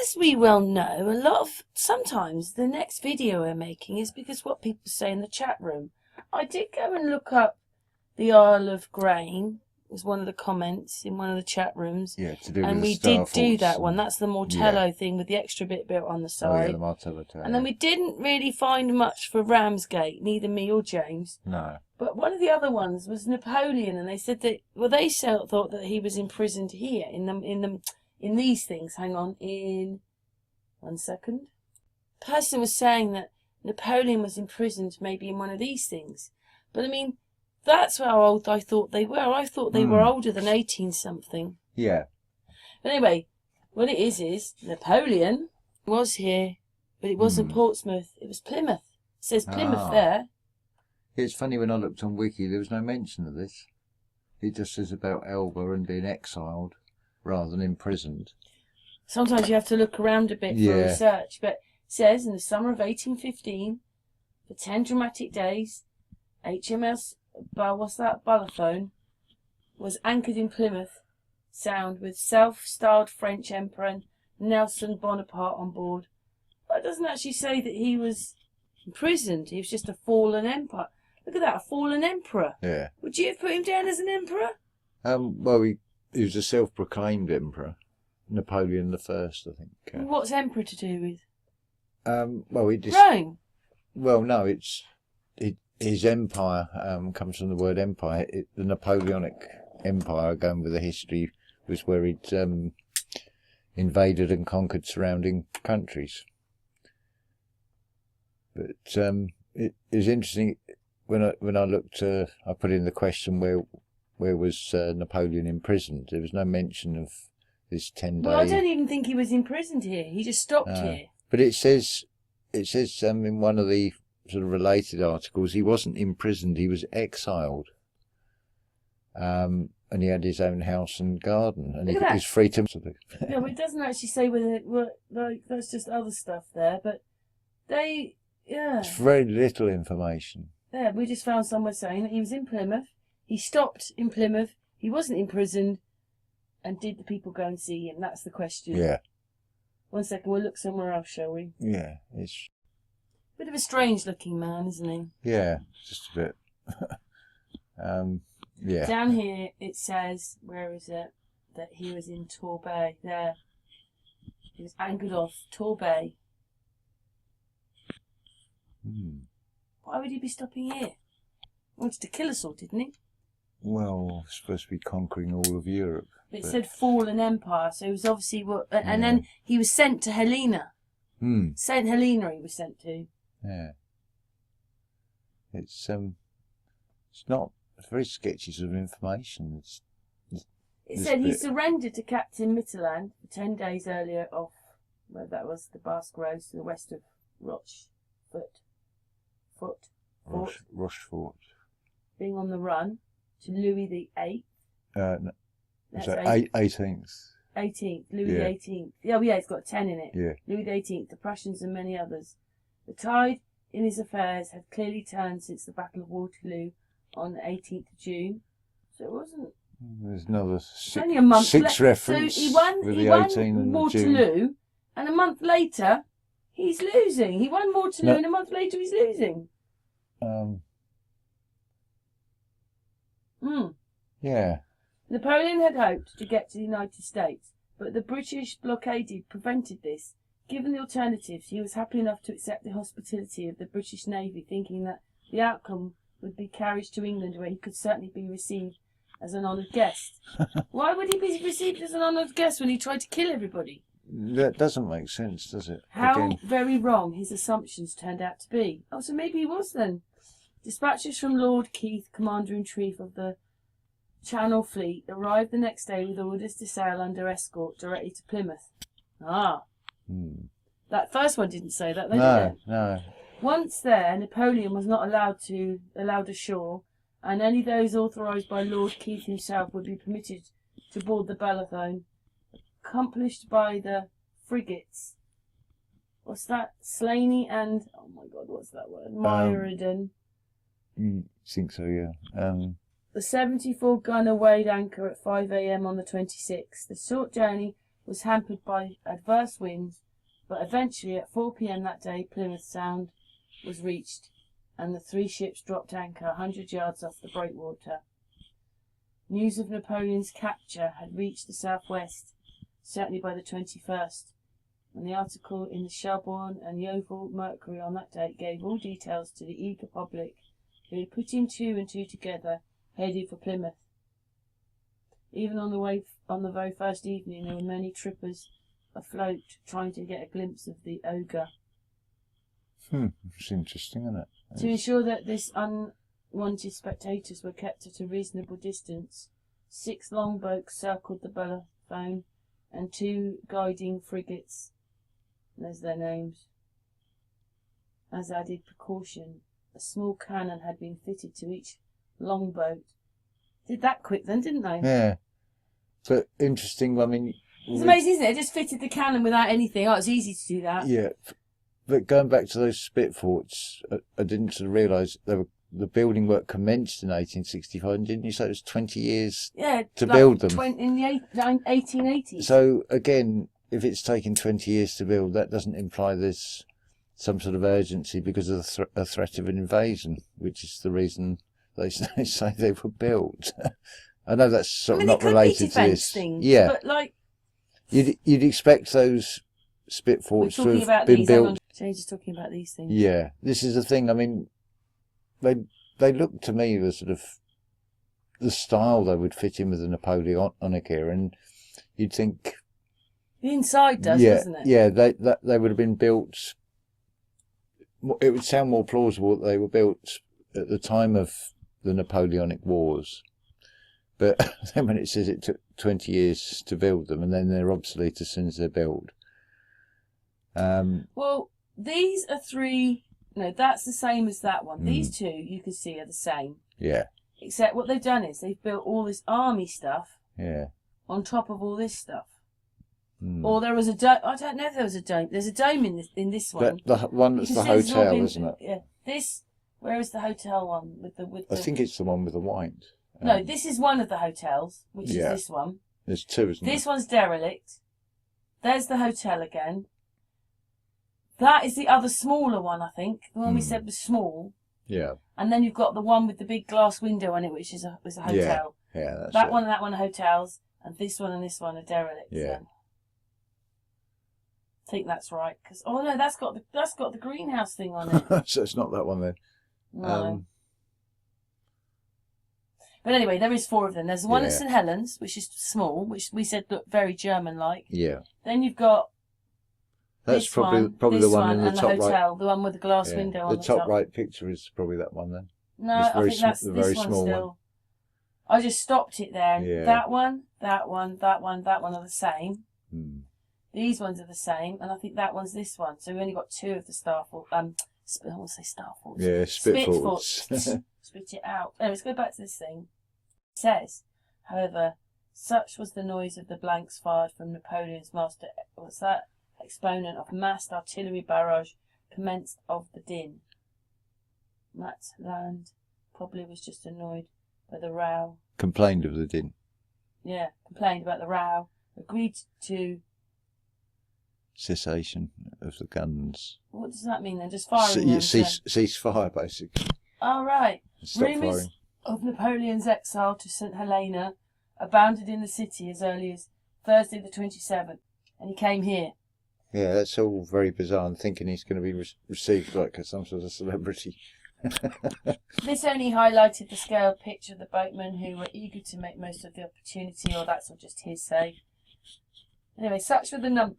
as we well know, sometimes the next video we're making is because what people say in the chat room. I did go and look up the Isle of Grain. Was one of the comments in one of the chat rooms. Yeah, to do and with we the did do that one. That's the Mortello thing with the extra bit built on the side. Oh, yeah, the Martello. And then we didn't really find much for Ramsgate, neither me or James. No. But one of the other ones was Napoleon, and they said that thought that he was imprisoned here in these things. Hang on, in 1 second. Person was saying that Napoleon was imprisoned maybe in one of these things, but I mean. That's how old I thought they were. I thought they were older than 18-something. Yeah. But anyway, what it is Napoleon was here, but it wasn't Portsmouth. It was Plymouth. It says Plymouth there. It's funny, when I looked on Wiki, there was no mention of this. It just says about Elba and being exiled rather than imprisoned. Sometimes you have to look around a bit for research. But it says, in the summer of 1815, for 10 dramatic days, HMS... Balathone was anchored in Plymouth Sound with self-styled French Emperor Nelson Bonaparte on board. But it doesn't actually say that he was imprisoned. He was just a fallen emperor. Look at that, a fallen emperor. Yeah. Would you have put him down as an emperor? Well, he was a self-proclaimed emperor, Napoleon I, I think. What's emperor to do with? Well, he just Rome. Well, no, his empire comes from the word empire. The Napoleonic Empire, going with the history, was where he'd invaded and conquered surrounding countries. But it was interesting when I looked. I put in the question, where was Napoleon imprisoned? There was no mention of this 10-day. Well, I don't even think he was imprisoned here. He just stopped here. But it says in one of the sort of related articles, he wasn't imprisoned, he was exiled, and he had his own house and garden, and he was free to... No, it doesn't actually say whether that's just other stuff there, but it's very little information. Yeah, we just found somewhere saying that he was in Plymouth, he stopped in Plymouth, he wasn't imprisoned, and did the people go and see him? That's the question. Yeah. 1 second, we'll look somewhere else, shall we? Yeah, it's... Bit of a strange-looking man, isn't he? Yeah, just a bit. Yeah. Down here it says, where is it? That he was in Torbay. There. He was anchored off Torbay. Why would he be stopping here? He wanted to kill us all, didn't he? Well, supposed to be conquering all of Europe. But it said fallen empire, so he was obviously... And then he was sent to Helena. Saint Helena he was sent to. Yeah. It's not very sketchy sort of information. It said he surrendered to Captain Mitterland 10 days earlier off, well, that was the Basque Roads to the west of Rochefort. Being on the run to Louis VIII. No, that's 18th. 18th, Louis XVIII. Yeah, it's got 10 in it. Yeah. Louis XVIII, the Prussians and many others. The tide in his affairs had clearly turned since the Battle of Waterloo on the 18th of June. So it wasn't... There's another six reference so he won Waterloo, and a month later, he's losing. He won Waterloo, and a month later, he's losing. Yeah. Napoleon had hoped to get to the United States, but the British blockade prevented this. Given the alternatives, he was happy enough to accept the hospitality of the British Navy, thinking that the outcome would be carriage to England, where he could certainly be received as an honoured guest. Why would he be received as an honoured guest when he tried to kill everybody? That doesn't make sense, does it? How very wrong his assumptions turned out to be. Oh, so maybe he was then. Dispatches from Lord Keith, Commander-in-Chief of the Channel Fleet, arrived the next day with orders to sail under escort directly to Plymouth. That first one didn't say that, did it? No. Once there, Napoleon was not allowed ashore, and only those authorised by Lord Keith himself would be permitted to board the Balathone, accomplished by the frigates. What's that? Slaney and... oh my God, what's that word? Myridan. I think so, yeah. The 74-gunner weighed anchor at 5 a.m. on the 26th. The short journey was hampered by adverse winds, but eventually at 4 p.m. that day, Plymouth Sound was reached, and the 3 ships dropped anchor 100 yards off the breakwater. News of Napoleon's capture had reached the southwest, certainly by the 21st, and the article in the Shelbourne and Yeovil Mercury on that date gave all details to the eager public who, putting 2 and 2 together, headed for Plymouth. Even on the very first evening, there were many trippers afloat trying to get a glimpse of the ogre. It's interesting, isn't it? To ensure that this unwanted spectators were kept at a reasonable distance, 6 longboats circled the Balaphone and 2 guiding frigates, there's their names. As added precaution, a small cannon had been fitted to each longboat. Did that quick then, didn't they? Yeah. But interesting, I mean... It's amazing, isn't it? It just fitted the cannon without anything. Oh, it's easy to do that. Yeah. But going back to those spit forts, I didn't sort of realise the building work commenced in 1865, didn't you say it was 20 years to build them? In the 1880s. So, again, if it's taken 20 years to build, that doesn't imply there's some sort of urgency because of a threat of an invasion, which is the reason they say they were built. I know that's sort of not related to this. Things, yeah, but like you'd expect those spit forts to have been built. James is talking about these things. Yeah, this is the thing. I mean, they look to me the sort of the style they would fit in with the Napoleonic era, and you'd think the inside does, doesn't it? Yeah, they would have been built. It would sound more plausible that they were built at the time of the Napoleonic Wars. But then when it says it took 20 years to build them, and then they're obsolete as soon as they're built. Well, these are 3... No, that's the same as that one. These 2, you can see, are the same. Yeah. Except what they've done is they've built all this army stuff on top of all this stuff. Or there was a dome. I don't know if there was a dome. There's a dome in this one. The one that's the hotel, isn't it? Yeah. This... Where is the hotel one? I think it's the one with the white. No, this is one of the hotels, which is this one. There's 2, isn't there? This one's derelict. There's the hotel again. That is the other smaller one, I think. The one we said was small. Yeah. And then you've got the one with the big glass window on it, which is a hotel. Yeah, that's that one and that one are hotels, and this one are derelicts. Yeah. Then. I think that's right. Cause, oh no, that's got the greenhouse thing on it. So it's not that one then. No. But anyway, there is 4 of them. There's the one at St Helens, which is small, which we said looked very German-like. Yeah. Then you've got that's probably the one in the top hotel, right. The one with the glass window on the top right picture is probably that one then. No, I think that's the very small one. I just stopped it there. Yeah. That one are the same. These ones are the same, and I think that one's this one. So we only got 2 of the Star Forts. I want to say Star Forts. Yeah, Spit Forts. Spit it out. Anyway, let's go back to this thing. It says, however, such was the noise of the blanks fired from Napoleon's master. What's that? Exponent of massed artillery barrage commenced of the din. Matt Land probably was just annoyed by the row. Complained of the din. Yeah, complained about the row. Agreed to cessation of the guns. What does that mean then? Just firing? Cease fire, basically. Oh, right. Stop Rumours firing. Of Napoleon's exile to St Helena abounded in the city as early as Thursday the 27th, and he came here. Yeah, that's all very bizarre. I'm thinking he's going to be received like some sort of celebrity. This only highlighted the scale picture of the boatmen who were eager to make most of the opportunity, or that's all just hearsay. Anyway, such were the numbers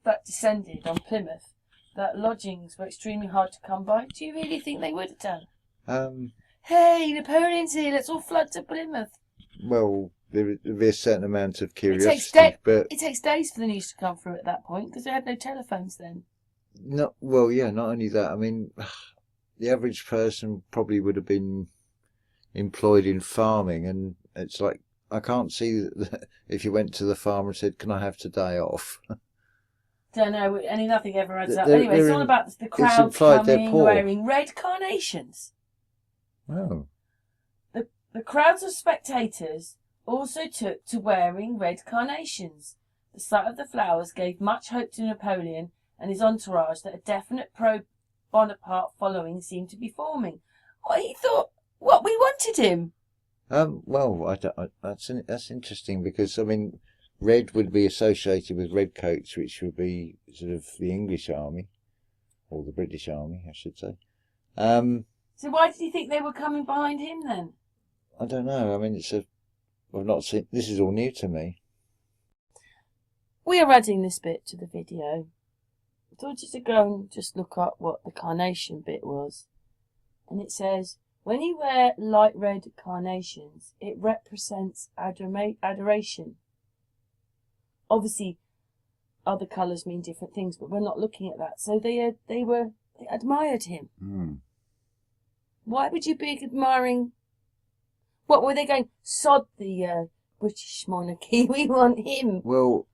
that descended on Plymouth that lodgings were extremely hard to come by. Do you really think they would have done? Hey, Napoleon's here, let's all flood to Plymouth. Well, there'd be a certain amount of curiosity, but it takes days for the news to come through at that point because they had no telephones then. Not only that. I mean, the average person probably would have been employed in farming, and it's like I can't see that if you went to the farmer and said, "Can I have today off?" Don't know. Nothing ever adds up. Anyway, it's all about the crowds coming wearing red carnations. Oh. The crowds of spectators also took to wearing red carnations. The sight of the flowers gave much hope to Napoleon and his entourage that a definite pro-Bonaparte following seemed to be forming. What he thought, what we wanted him. Well, that's interesting because, I mean, red would be associated with redcoats, which would be sort of the English army, or the British army, I should say. So why did he think they were coming behind him then? I don't know. I mean, I've not seen, this is all new to me. We are adding this bit to the video. I told you to go and just look up what the carnation bit was. And it says, when you wear light red carnations, it represents adoration. Obviously, other colours mean different things, but we're not looking at that. So they admired him. Mm. Why would you be admiring? What were they going? Sod the British monarchy. We want him. Well,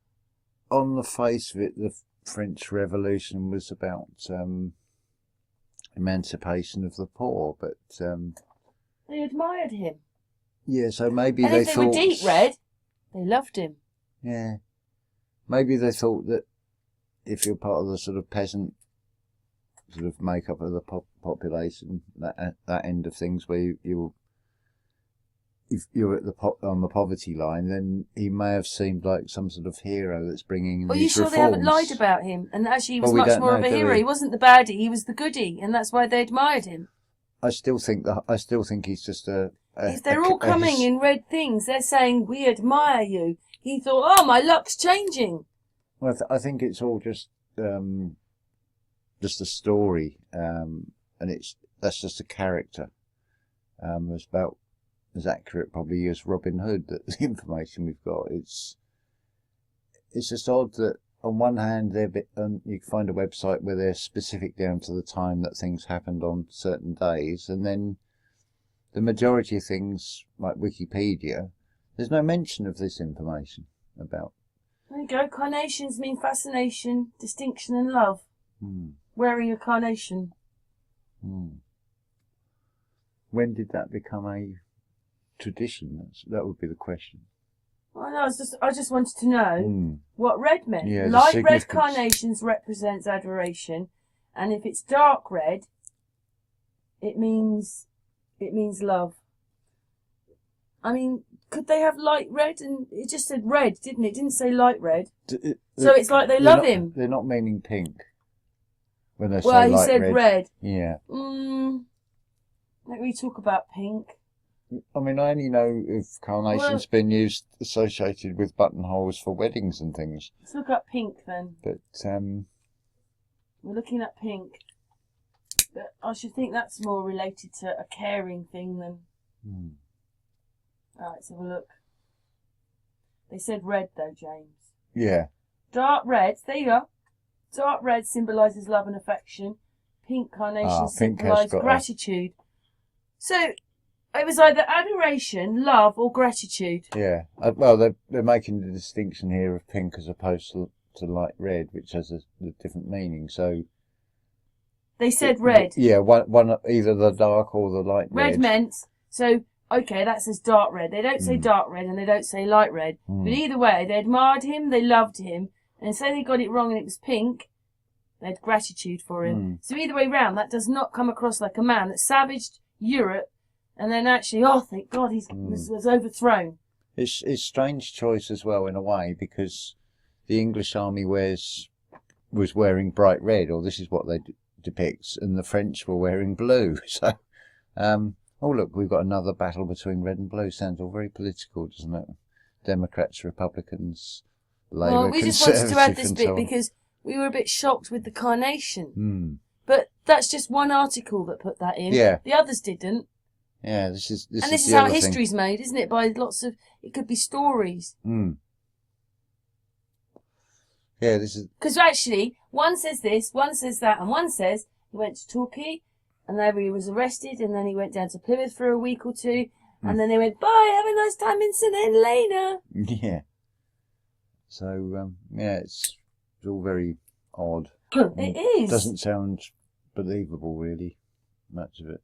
on the face of it, the French Revolution was about emancipation of the poor, but they admired him. Yeah, so maybe and they if they thought were deep red, they loved him. Yeah, maybe they thought that if you're part of the sort of peasant sort of makeup of the population, that end of things, where if you're at on the poverty line, then he may have seemed like some sort of hero that's bringing in Well, these you sure reforms. they haven't lied about him? And actually, he was Well, much more of know, a hero. He wasn't the baddie; he was the goodie, and that's why they admired him. I still think he's just if they're all coming in red things, they're saying we admire you. He thought, oh, my luck's changing. Well, I think it's all just a story, and that's just a character. It's about as accurate probably as Robin Hood, that the information we've got. It's just odd that on one hand you can find a website where they're specific down to the time that things happened on certain days, and then the majority of things like Wikipedia, there's no mention of this information about. There you go. Carnations mean fascination, distinction, and love. Hmm. Wearing a carnation. Hmm. When did that become a tradition? That would be the question. Well, no, I just wanted to know what red meant. Yeah, light red carnations represents adoration, and if it's dark red, it means love. I mean, could they have light red? And it just said red, didn't it? It didn't say light red. So it's like they love him. They're not meaning pink when they say light red. Well, he said red. Yeah. Let me talk about pink. I mean, I only know of carnations being used, associated with buttonholes for weddings and things. Let's look up pink then. But we're looking at pink. But I should think that's more related to a caring thing than. Alright, let's have a look. They said red though, James. Yeah. Dark red, there you go. Dark red symbolises love and affection. Pink carnations symbolise gratitude. So it was either adoration, love, or gratitude. Yeah. Well, they're making the distinction here of pink as opposed to light red, which has a different meaning. So they said red. Yeah, one either the dark or the light red. Red meant so. Okay, that says dark red. They don't say dark red and they don't say light red. But either way, they admired him, they loved him, and say they got it wrong and it was pink, they had gratitude for him. So either way round, that does not come across like a man that savaged Europe and then actually, oh, thank God, he was overthrown. It's a strange choice as well in a way, because the English army was wearing bright red, or this is what they depicts, and the French were wearing blue. So, oh look, we've got another battle between red and blue. Sounds all very political, doesn't it? Democrats, Republicans, Labour, well, we just wanted to add this bit because we were a bit shocked with the carnation. But that's just one article that put that in. Yeah. The others didn't. Yeah, this is how history's made, isn't it? By lots of, it could be stories. Yeah, this is because actually one says this, one says that, and one says he went to Torquay. And there he was arrested, and then he went down to Plymouth for a week or two, and then they went, bye, have a nice time in St Helena. Yeah. So, yeah, it's all very odd. It is. Doesn't sound believable, really, much of it.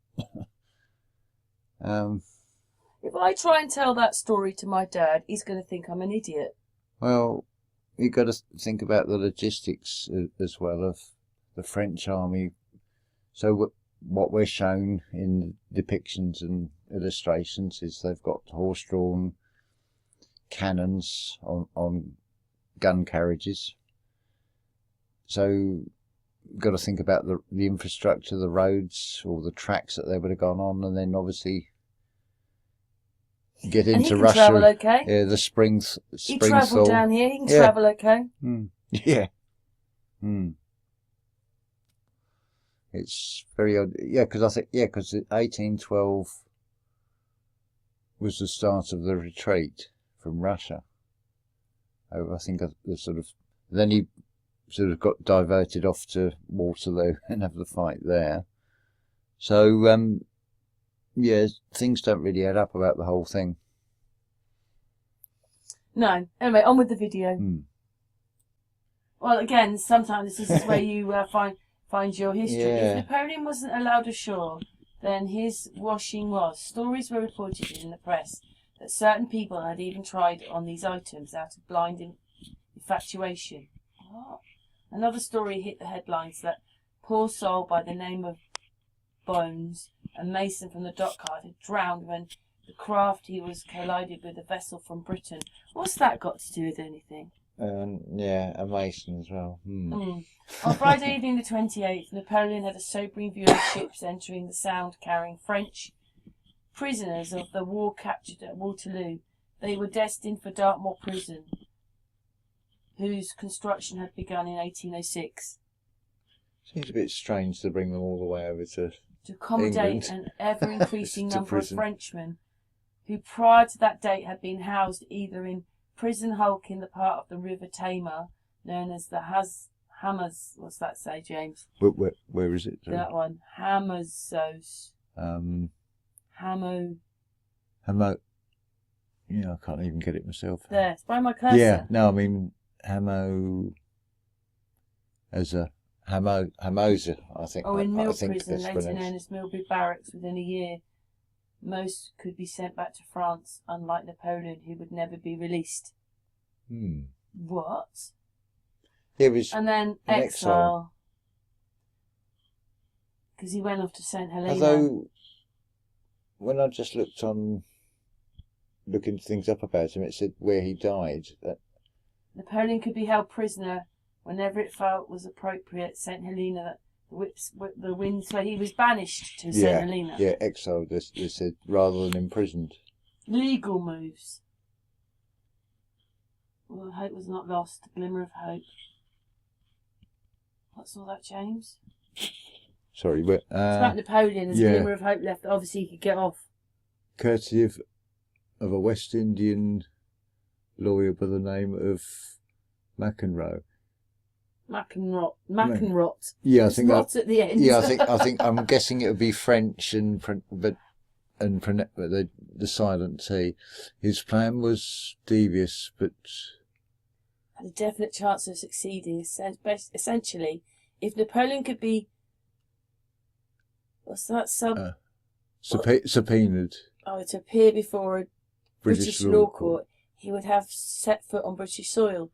If I try and tell that story to my dad, he's going to think I'm an idiot. Well, you've got to think about the logistics as well of the French army. So what we're shown in depictions and illustrations is they've got horse-drawn cannons on gun carriages. So you've got to think about the infrastructure, the roads, or the tracks that they would have gone on, and then obviously get into Russia. Travel okay. Yeah, the spring He travelled down here. He can travel okay. Yeah. It's very odd. Yeah, because I think, because 1812 was the start of the retreat from Russia. I think the sort of, then he sort of got diverted off to Waterloo and have the fight there. So, yeah, things don't really add up about the whole thing. No. Anyway, on with the video. Well, again, sometimes this is where you find your history. Yeah. If Napoleon wasn't allowed ashore, then his washing was. Stories were reported in the press that certain people had even tried on these items out of blind infatuation. What? Another story hit the headlines that poor soul by the name of Bones, a mason from the dockyard, had drowned when the craft he was collided with a vessel from Britain. What's that got to do with anything? Yeah, a mason as well. On Friday evening the 28th, Napoleon had a sobering view of ships entering the Sound carrying French prisoners of the war captured at Waterloo. They were destined for Dartmoor prison, whose construction had begun in 1806. Seems a bit strange to bring them all the way over to accommodate England. an ever-increasing number of prison. Frenchmen who prior to that date had been housed either in prison hulk in the part of the River Tamar known as the Hammers. What's that say, James? Where is it? That one. Hammerzos. Hamo. Yeah, I can't even get it myself. There, it's by my cursor. Yeah, no, I mean Hamo as a Hamosa, I think. In Mill I think Prison, later known as Millbury Barracks, within a year, most could be sent back to France, unlike Napoleon, who would never be released. What? It was. And then exile. Because he went off to St. Helena. Although, when I just looking things up about him, it said where he died. Napoleon could be held prisoner whenever it felt was appropriate. St. Helena, the wind, so he was banished to St. Helena. Yeah, exiled, they said, rather than imprisoned. Legal moves. Well, hope was not lost. A glimmer of hope. What's all that, James? Sorry, but... it's about Napoleon. There's a glimmer of hope left. Obviously, he could get off. Courtesy of a West Indian lawyer by the name of McEnroe. McEnrot. Yeah, I think that. At the end. Yeah, I think I'm guessing it would be French but the silent T. His plan was devious, but had a definite chance of succeeding. Essentially, if Napoleon could be, what's that subpoenaed. To appear before a British law court, he would have set foot on British soil.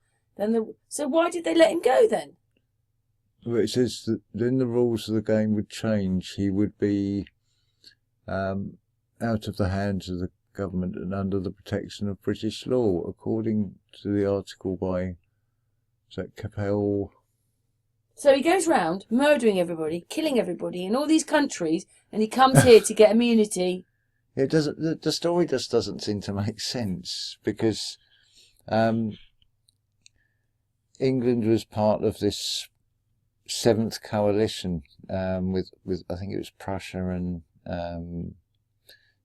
So why did they let him go then? Well, it says that then the rules of the game would change. He would be out of the hands of the government and under the protection of British law, according to the article by Capel. So he goes round murdering everybody, killing everybody in all these countries, and he comes here to get immunity. It doesn't. The story just doesn't seem to make sense because England was part of this 7th coalition with I think it was Prussia and a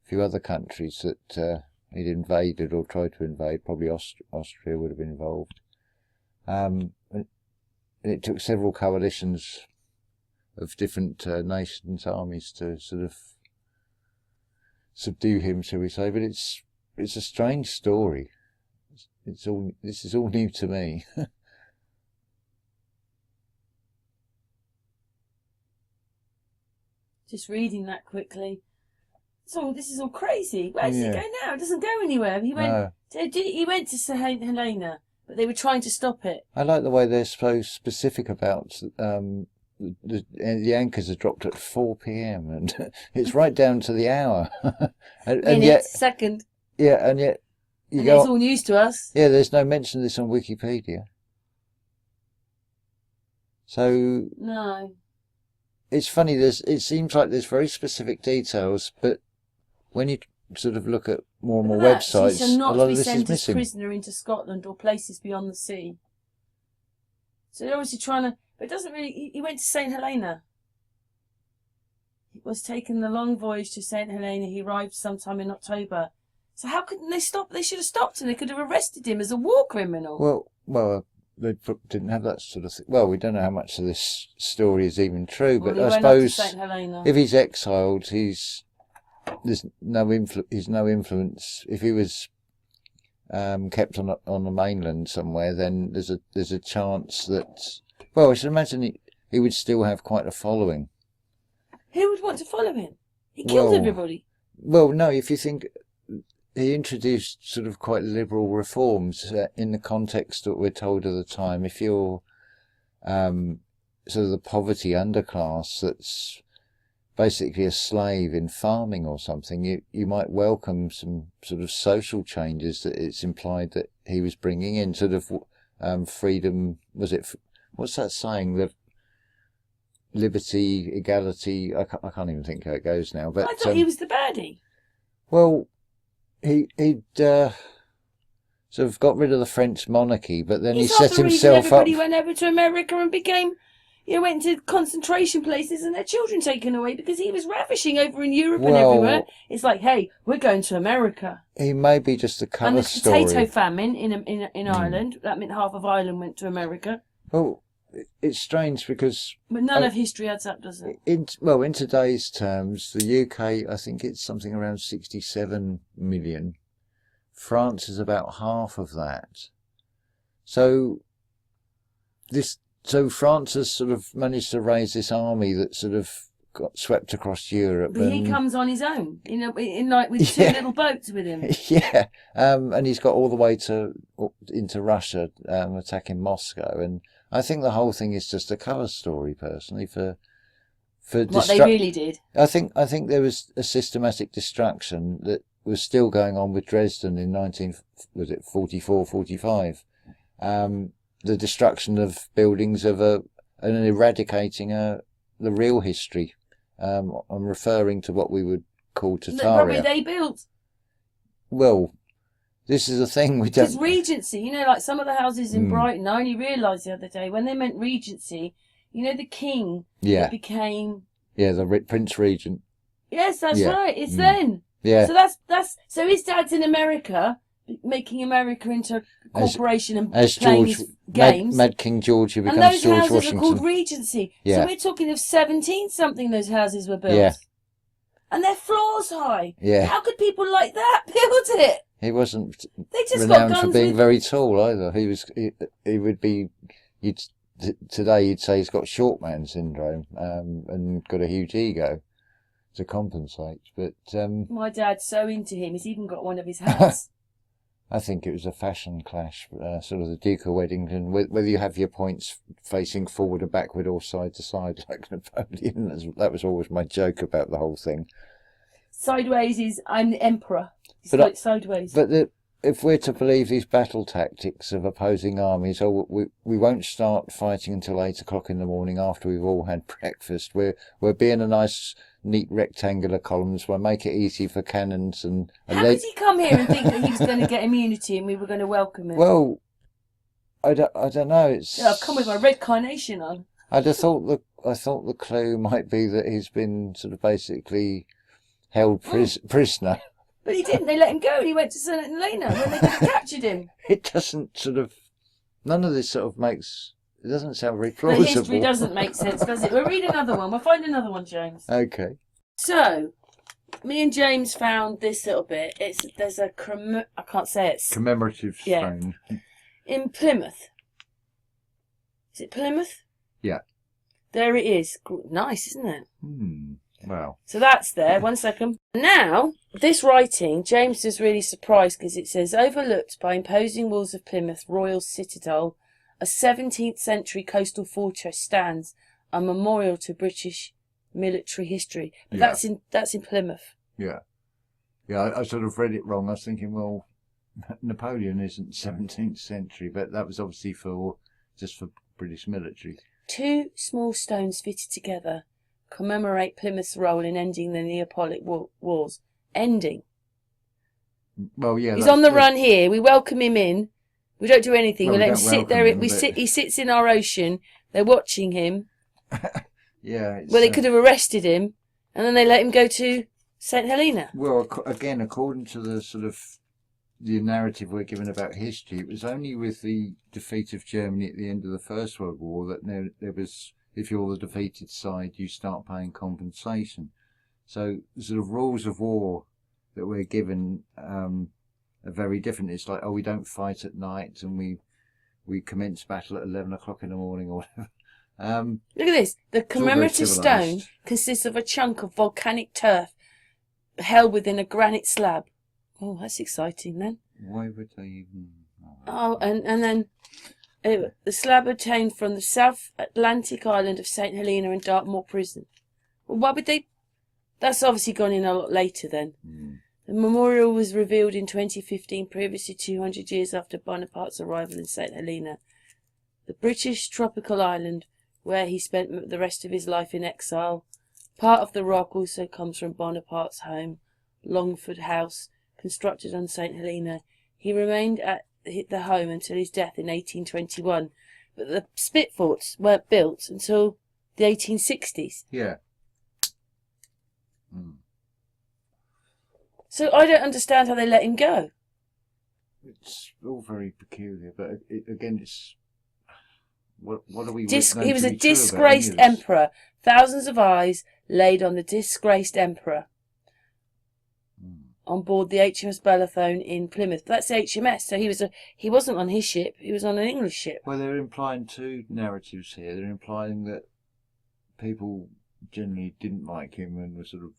few other countries that he'd invaded or tried to invade. Probably Austria would have been involved. And it took several coalitions of different nations' armies to sort of subdue him, shall we say? But it's a strange story. This is all new to me. Just reading that quickly. So this is all crazy. Where does he go now? It doesn't go anywhere. He went. He went to St. Helena, but they were trying to stop it. I like the way they're so specific about the anchors are dropped at 4 p.m. and it's right down to the hour. and yet, second. Yeah, and yet it's all news to us. Yeah, there's no mention of this on Wikipedia. So no, it's funny. It seems like there's very specific details, but when you sort of look at more and more websites, a lot of this is missing. Prisoner into Scotland or places beyond the sea. So they're obviously trying to, but it doesn't really. He went to St Helena. He was taking the long voyage to St Helena. He arrived sometime in October. So how couldn't they stop? They should have stopped him. They could have arrested him as a war criminal. Well, they didn't have that sort of thing. Well, we don't know how much of this story is even true, but I suppose if he's exiled, he's no influence. If he was kept on the mainland somewhere, then there's a chance that. Well, I should imagine he would still have quite a following. Who would want to follow him? He killed everybody. Well, no, if you think. He introduced sort of quite liberal reforms in the context that we're told at the time. If you're sort of the poverty underclass that's basically a slave in farming or something, you might welcome some sort of social changes that it's implied that he was bringing in, sort of freedom. Was it? What's that saying? The liberty, equality. I can't even think how it goes now. But I thought he was the baddie. Well. He'd sort of got rid of the French monarchy, but then he set himself up. He went over to America and went to concentration places and their children taken away because he was ravishing over in Europe and everywhere. It's like, hey, we're going to America. He may be just a cover story. And the potato famine in Ireland, that meant half of Ireland went to America. Well, it's strange because... But none of history adds up, does it? In today's terms, the UK, I think it's something around 67 million. France is about half of that. So France has sort of managed to raise this army that sort of got swept across Europe. But he comes on his own, with two little boats with him. Yeah, and he's got all the way into Russia, attacking Moscow, and I think the whole thing is just a cover story, personally, for what they really did. I think there was a systematic destruction that was still going on with Dresden in 1944, 45. The destruction of buildings and eradicating the real history. I'm referring to what we would call Tartaria. Probably they built. Well, this is a thing we don't... Because Regency, like some of the houses in Brighton, I only realised the other day, when they meant Regency, the king that became... Yeah, the Prince Regent. Yes, that's right. It's then. Yeah. So so his dad's in America, making America into a corporation and playing his games. Mad King George, who becomes George Washington. And those houses are called Regency. Yeah. So we're talking of 17-something those houses were built. Yeah. And they're floors high. Yeah. How could people like that build it? He wasn't renowned for being very tall either. He would be, today you'd say he's got short man syndrome, and got a huge ego to compensate. But my dad's so into him, he's even got one of his hats. I think it was a fashion clash, sort of the Duke of Wellington, whether you have your points facing forward or backward or side to side like Napoleon. That was always my joke about the whole thing. Sideways is, I'm the emperor. It's like sideways. But if we're to believe these battle tactics of opposing armies, we won't start fighting until 8 o'clock in the morning after we've all had breakfast. We'll be in a nice, neat rectangular columns. We'll make it easy for cannons and... How did he come here and think that he was going to get immunity and we were going to welcome him? Well, I don't know. I've come with my red carnation on. I thought the clue might be that he's been sort of basically held prisoner. But he didn't. They let him go and he went to St Helena when they captured him. It doesn't none of this sort of makes... It doesn't sound very plausible. The history doesn't make sense, does it? We'll read another one. We'll find another one, James. Okay. So, me and James found this little bit. There's a I can't say it. Commemorative stone. In Plymouth. Is it Plymouth? Yeah. There it is. Nice, isn't it? Well. So that's there. 1 second. Now, this writing, James is really surprised because it says, overlooked by imposing walls of Plymouth Royal Citadel, a 17th century coastal fortress stands, a memorial to British military history. But that's in Plymouth. Yeah. Yeah, I sort of read it wrong. I was thinking, well, Napoleon isn't 17th century, but that was obviously just for British military. 2 small stones fitted together commemorate Plymouth's role in ending the Neapolitan Wars. Ending. Well, yeah. He's on the run here. We welcome him in. We don't do anything. Well, we let him sit there. He sits in our ocean. They're watching him. Yeah. Well, they could have arrested him, and then they let him go to St. Helena. Well, again, according to the sort of the narrative we're given about history, it was only with the defeat of Germany at the end of the First World War that there was, if you're the defeated side, you start paying compensation. So the sort of rules of war that we're given are very different. It's like, we don't fight at night, and we commence battle at 11 o'clock in the morning or whatever. Look at this. The commemorative stone consists of a chunk of volcanic turf held within a granite slab. Oh, that's exciting then. Why would they even... and then the slab obtained from the South Atlantic island of St. Helena and Dartmoor prison. Well, why would they... That's obviously gone in a lot later then. The memorial was revealed in 2015, previously 200 years after Bonaparte's arrival in St. Helena, the British tropical island where he spent the rest of his life in exile. Part of the rock also comes from Bonaparte's home, Longford House, constructed on St. Helena. He remained at the home until his death in 1821, but the spit forts weren't built until the 1860s. Yeah. So I don't understand how they let him go. It's all very peculiar, but again, it's... What are we... He was a disgraced emperor. Thousands of eyes laid on the disgraced emperor. On board the HMS Balathone in Plymouth. That's HMS, so he wasn't on his ship, he was on an English ship. Well, they're implying 2 narratives here. They're implying that people generally didn't like him and were sort of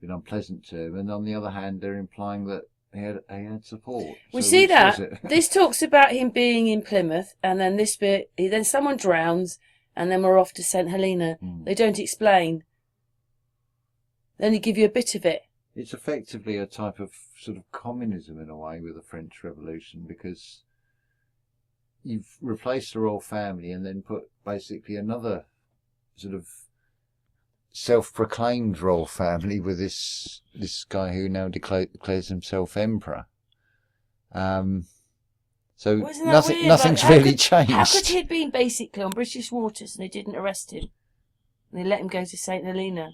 unpleasant to him, and on the other hand, they're implying that he had support. We see that. This talks about him being in Plymouth, and then this bit, then someone drowns, and then we're off to St. Helena. They don't explain. They only give you a bit of it. It's effectively a type of sort of communism in a way with the French Revolution, because you've replaced the royal family and then put basically another sort of self-proclaimed royal family with this guy who now declares himself emperor. So nothing's really changed. How could he have been basically on British waters and they didn't arrest him? And they let him go to St. Helena.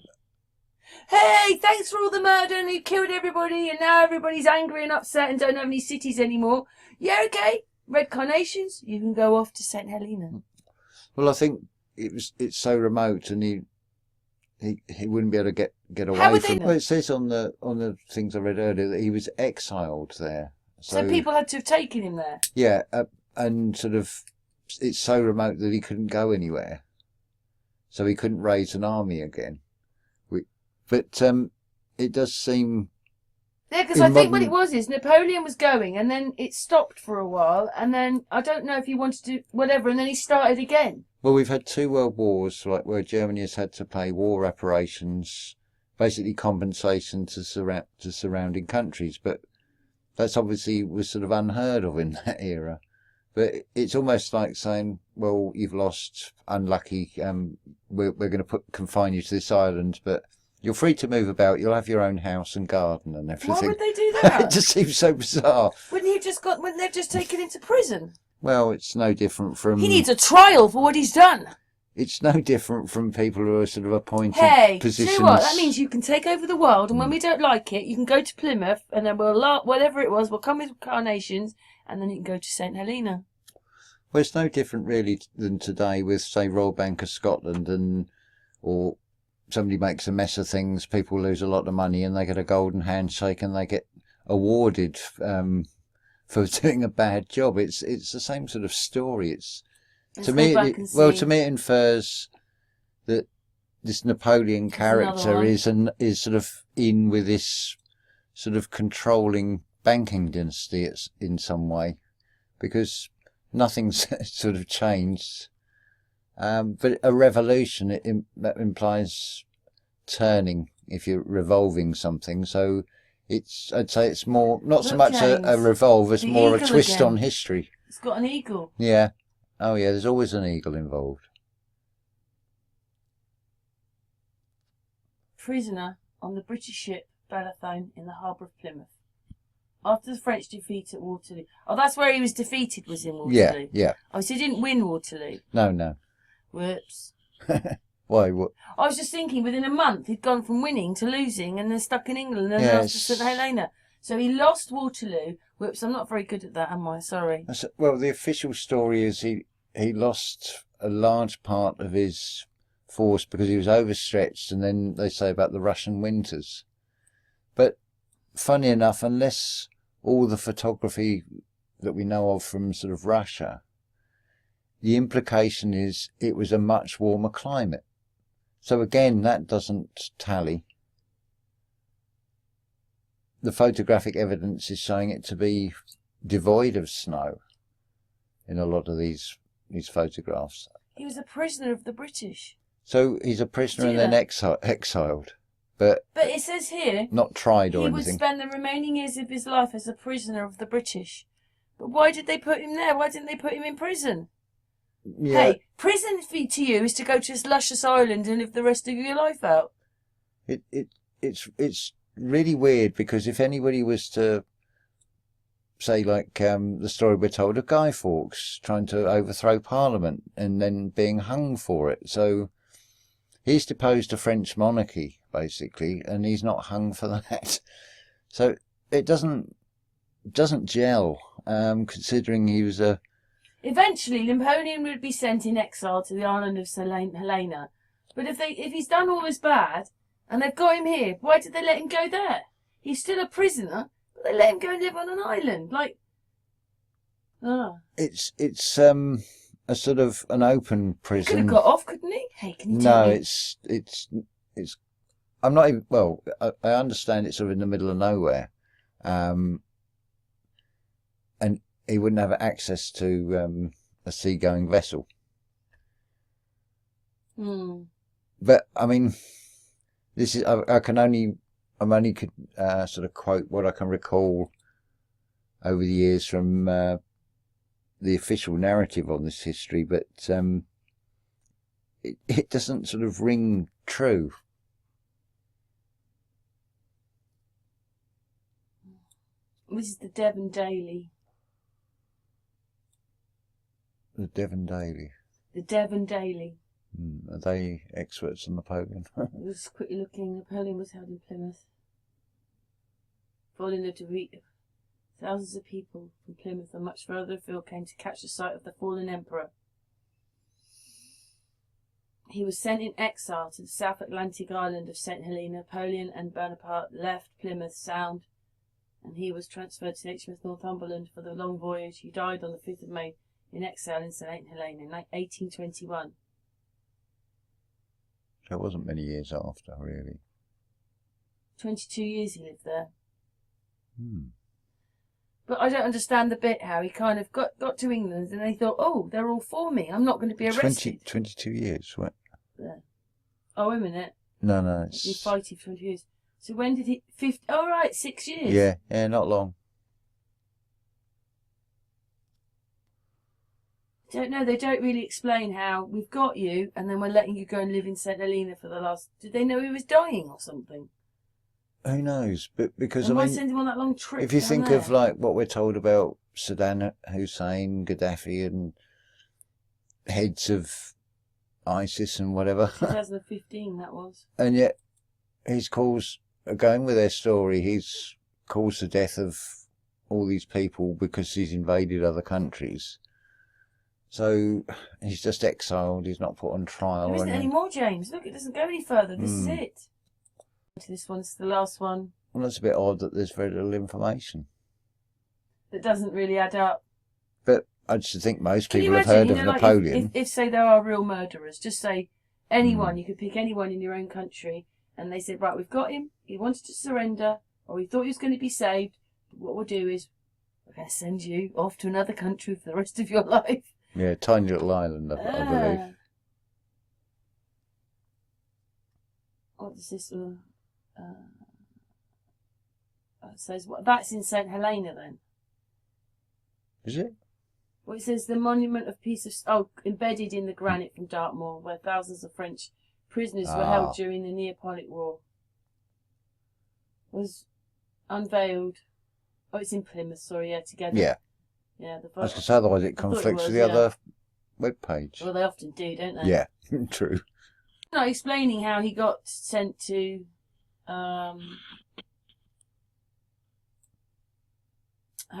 Hey, thanks for all the murder and you killed everybody and now everybody's angry and upset and don't have any cities anymore. Yeah, okay. Red Carnations, you can go off to St. Helena. Well, I think it's so remote and he wouldn't be able to get away from it. Well, it says on the things I read earlier that he was exiled there. So people had to have taken him there. Yeah, and sort of it's so remote that he couldn't go anywhere. So he couldn't raise an army again. But it does seem... Yeah, because I think what it was is Napoleon was going and then it stopped for a while and then I don't know if he wanted to whatever and then he started again. Well, we've had 2 world wars, like where Germany has had to pay war reparations, basically compensation to surrounding countries, but that's obviously was sort of unheard of in that era. But it's almost like saying, well, you've lost, unlucky, we're going to confine you to this island, but you're free to move about, you'll have your own house and garden and everything. Why would they do that? It just seems so bizarre. Wouldn't they have just taken him to prison? Well, it's no different from... He needs a trial for what he's done. It's no different from people who are sort of appointed positions. Hey, see what? That means you can take over the world, and when we don't like it, you can go to Plymouth, and then whatever it was, we'll come with Carnations, and then you can go to St. Helena. Well, it's no different really than today with, say, Royal Bank of Scotland, or somebody makes a mess of things, people lose a lot of money, and they get a golden handshake, and they get awarded for doing a bad job. It's the same sort of story. To me, it infers that this Napoleon character one. is sort of in with this sort of controlling banking dynasty in some way, because nothing's sort of changed. But a revolution, that implies turning if you're revolving something. So I'd say it's more, not so much a revolve, it's more a twist on history. It's got an eagle. Yeah. Oh yeah, there's always an eagle involved. Prisoner on the British ship Balathone in the harbour of Plymouth. After the French defeat at Waterloo. Oh, that's where he was defeated, was in Waterloo? Yeah, yeah. Oh, so he didn't win Waterloo? No. Whoops. Why? What? I was just thinking, within a month, he'd gone from winning to losing and then stuck in England and then lost to St Helena. So he lost Waterloo. Whoops, I'm not very good at that, am I? Sorry. Well, the official story is he lost a large part of his force because he was overstretched, and then they say about the Russian winters. But funny enough, unless all the photography that we know of from sort of Russia, the implication is it was a much warmer climate. So again, that doesn't tally. The photographic evidence is showing it to be devoid of snow in a lot of these photographs. He was a prisoner of the British. So he's a prisoner and then exiled. But it says here, not tried or anything. He would spend the remaining years of his life as a prisoner of the British. But why did they put him there? Why didn't they put him in prison? Yeah. Hey, prison to you is to go to this luscious island and live the rest of your life out. It's really weird, because if anybody was to say, like the story we're told of Guy Fawkes trying to overthrow Parliament and then being hung for it. So he's deposed a French monarchy, basically, and he's not hung for that. So it doesn't gel, considering he was a... Eventually, Napoleon would be sent in exile to the island of St Helena. But if he's done all this bad, and they've got him here, why did they let him go there? He's still a prisoner, but they let him go and live on an island. Like... It's a sort of an open prison. He could have got off, couldn't he? Hey, can you tell me? it's I'm not even, well, I understand it's sort of in the middle of nowhere, and he wouldn't have access to a seagoing vessel. But I mean, this is I'm only could sort of quote what I can recall over the years from the official narrative on this history, but it doesn't sort of ring true. This is the Devon Daily. The Devon Daily. The Devon Daily. Are they experts on Napoleon? Just quickly looking, Napoleon was held in Plymouth. Following the defeat, thousands of people from Plymouth and much further afield came to catch the sight of the fallen emperor. He was sent in exile to the South Atlantic island of St Helena. Napoleon and Bonaparte left Plymouth Sound, and he was transferred to HMS Northumberland for the long voyage. He died on the 5th of May in exile in St Helena in 1821. So it wasn't many years after, really. 22 years he lived there. But I don't understand the bit how he kind of got to England and they thought, oh, they're all for me. I'm not going to be arrested. 22 years, what? Yeah. Oh, wait a minute. No. It's... He fighting for 20 years. So when did he... Oh, right, 6 years. Yeah, not long. Don't know. They don't really explain how we've got you and then we're letting you go and live in St Helena for the last... Did they know he was dying or something? Who knows? But because why send him on that long trip? If you think there? of like what we're told about Saddam Hussein, Gaddafi, and heads of ISIS and whatever. 2015, that was. And yet, he's caused, going with their story, he's caused the death of all these people because he's invaded other countries. So he's just exiled. He's not put on trial. There isn't any more, James. Look, it doesn't go any further. This is it. This one's the last one. Well, that's a bit odd that there's very little information. That doesn't really add up. But I just think most people have heard of Napoleon. If say there are real murderers, just say Anyone, you could pick anyone in your own country. And they said, right, we've got him. He wanted to surrender, or he thought he was going to be saved. What we'll do is we're going to send you off to another country for the rest of your life. Yeah, tiny little island, I believe. What does this says? What, that's in St Helena then? Is it? Well, it says the monument of peace of embedded in the granite from Dartmoor, where thousands of French prisoners were held during the Napoleonic War. Was unveiled. Oh, it's in Plymouth. Sorry, yeah, together. Yeah. Yeah. Because otherwise it conflicts with the other web page. Well, they often do, don't they? Yeah, true. Not explaining how he got sent to. How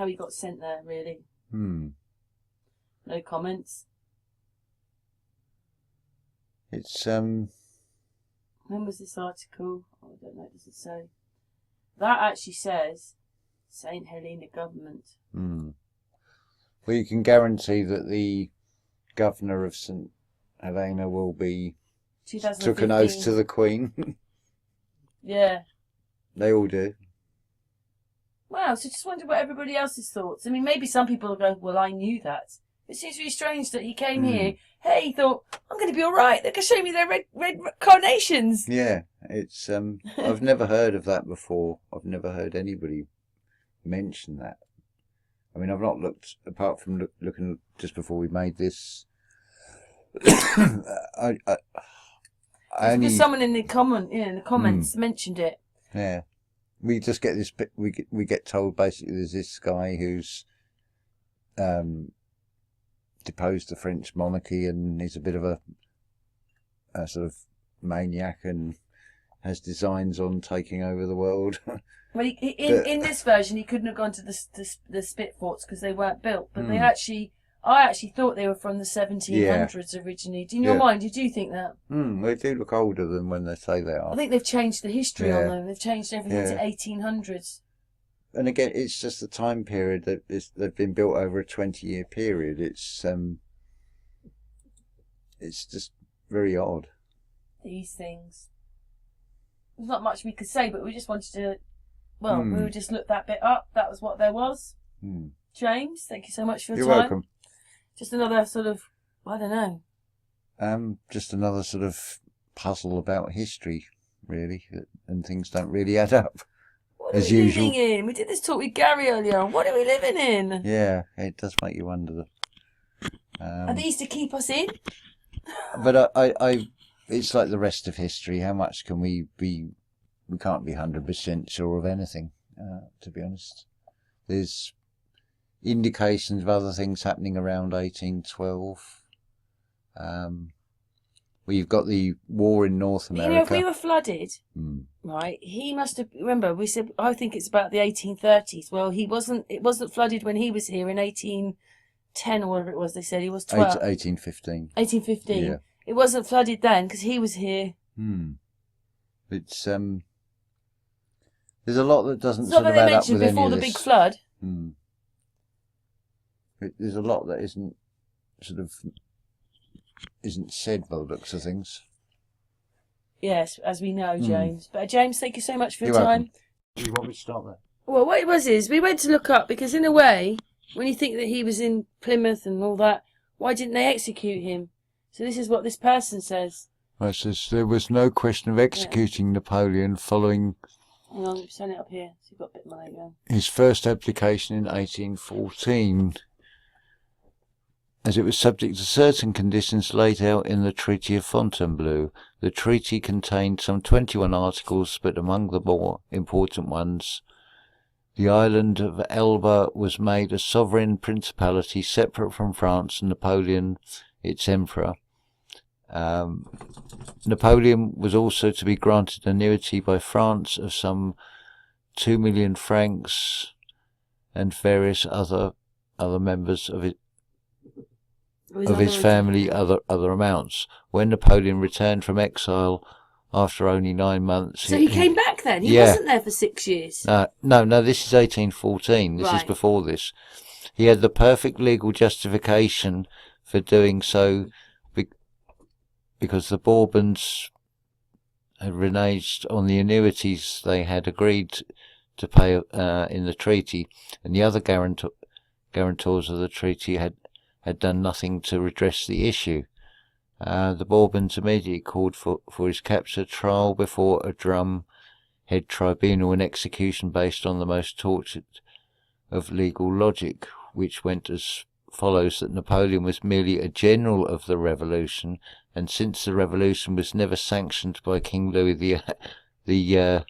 he got sent there, really. No comments. It's When was this article? Oh, I don't know. Does it say? That actually says St Helena government. Well, you can guarantee that the governor of St Helena will be took an oath to the Queen. Yeah. They all do. Wow, so just wonder what everybody else's thoughts. I mean, maybe some people will go, well, I knew that. It seems really strange that he came here. Hey, he thought, I'm going to be all right. They can show me their red carnations. Yeah, it's I've never heard of that before. I've never heard anybody mention that. I mean, I've not looked, apart from looking just before we made this. I only someone in the comments mentioned it. Yeah, we just get this bit. We get told basically there's this guy who's deposed the French monarchy, and he's a bit of a sort of maniac and has designs on taking over the world. Well, in this version, he couldn't have gone to the spit forts because they weren't built. But I actually thought they were from the 1700s originally. In your mind, did you think that? They do look older than when they say they are. I think they've changed the history on them. They've changed everything to 1800s. And again, it's just the time period that they've been built over a 20-year period. It's just very odd. These things. There's not much we could say, but we just wanted to. Well, we would just look that bit up. That was what there was. James, thank you so much for your time. You're welcome. Just another sort of, I don't know. Just another sort of puzzle about history, really, and things don't really add up. What are we living in? We did this talk with Gary earlier on. What are we living in? Yeah, it does make you wonder. Are these to keep us in? But it's like the rest of history. How much can we be? We can't be 100% sure of anything, to be honest. There's indications of other things happening around 1812. We've got the war in North America. You know, if we were flooded, right, he must have, remember, we said, I think it's about the 1830s. Well, it wasn't flooded when he was here in 1810 or whatever it was. They said he was 12. 1815. 1815. Yeah. It wasn't flooded then because he was here. It's, there's a lot that doesn't sort of add up with any of this. Before the big flood. There's a lot that isn't said by the looks of things. Yes, as we know, James. But James, thank you so much for your You're time. welcome. Do you want me to start there? Well, what it was is we went to look up because in a way, when you think that he was in Plymouth and all that, why didn't they execute him? So this is what this person says. Well, it says there was no question of executing Napoleon following. Hang on, turn it up here. So you've got a bit more later. His first application in 1814, as it was subject to certain conditions laid out in the Treaty of Fontainebleau. The treaty contained some 21 articles, but among the more important ones, the island of Elba was made a sovereign principality separate from France and Napoleon, its emperor. Napoleon was also to be granted annuity by France of some 2 million francs and various other members of his family other amounts. When Napoleon returned from exile after only 9 months... So he came back then? He wasn't there for 6 years? No, this is 1814. This is before this. He had the perfect legal justification for doing so because the Bourbons had reneged on the annuities they had agreed to pay in the treaty, and the other guarantors of the treaty had done nothing to redress the issue. The Bourbons immediately called for his capture, trial before a drumhead tribunal, and execution based on the most tortured of legal logic, which went as follows: that Napoleon was merely a general of the revolution, and since the revolution was never sanctioned by King Louis the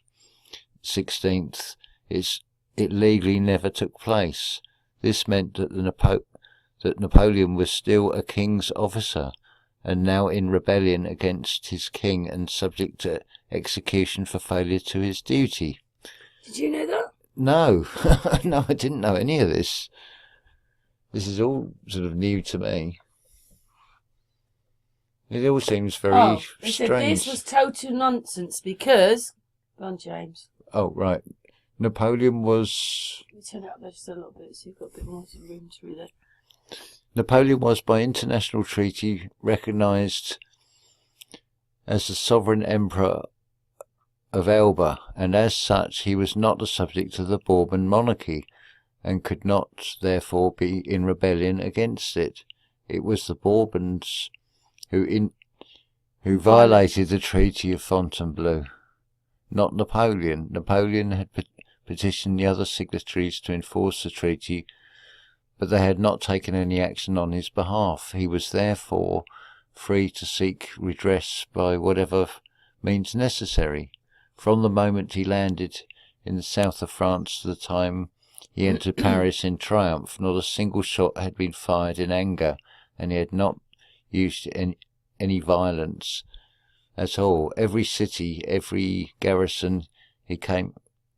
16th, it legally never took place. This meant that that Napoleon was still a king's officer, and now in rebellion against his king and subject to execution for failure to his duty. Did you know that? No, no, I didn't know any of this. This is all sort of new to me. It all seems very they strange. said this was total nonsense because... Go on, James. Oh, right. Napoleon was... Let me turn it up there just a little bit so you've got a bit more room through there. Napoleon was by international treaty recognised as the sovereign emperor of Elba, and as such he was not a subject of the Bourbon monarchy, and could not therefore be in rebellion against it. It was the Bourbons who violated the Treaty of Fontainebleau, not Napoleon. Napoleon had petitioned the other signatories to enforce the treaty, but they had not taken any action on his behalf. He was therefore free to seek redress by whatever means necessary. From the moment he landed in the south of France to the time he entered Paris in triumph, not a single shot had been fired in anger, and he had not used any violence at all. Every city, every garrison he came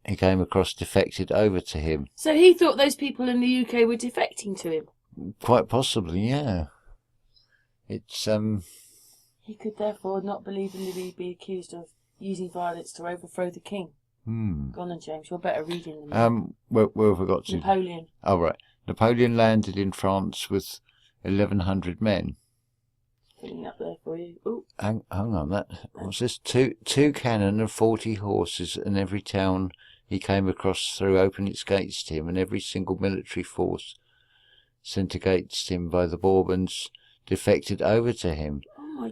across defected over to him. So he thought those people in the UK were defecting to him? Quite possibly, yeah. It's He could therefore not believably be accused of using violence to overthrow the king. Go on then, James, you're better reading them. where have I got to? Napoleon. Oh, right. Napoleon landed in France with 1,100 men. Putting up there for you. Ooh. Hang on, what's this? Two cannon and 40 horses, and every town he came across threw open its gates to him, and every single military force sent against him by the Bourbons defected over to him.